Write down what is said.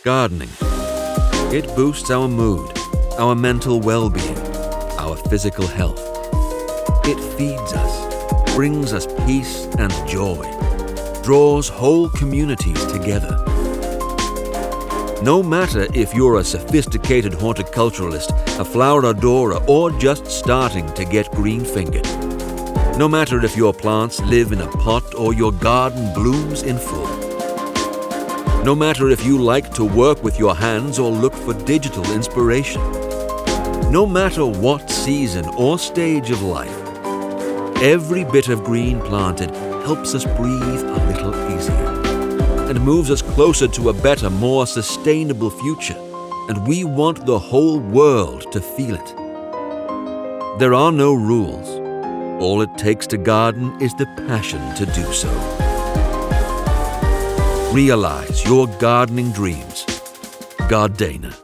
Gardening. It boosts our mood, our mental well-being, our physical health. It feeds us, brings us peace and joy, draws whole communities together. No matter if you're a sophisticated horticulturalist, a flower adorer, or just starting to get green-fingered. No matter if your plants live in a pot or your garden blooms in full. No matter if you like to work with your hands or look for digital inspiration. No matter what season or stage of life, every bit of green planted helps us breathe a little easier and moves us closer to a better, more sustainable future. And we want the whole world to feel it. There are no rules. All it takes to garden is the passion to do so. Realize your gardening dreams. GARDENA.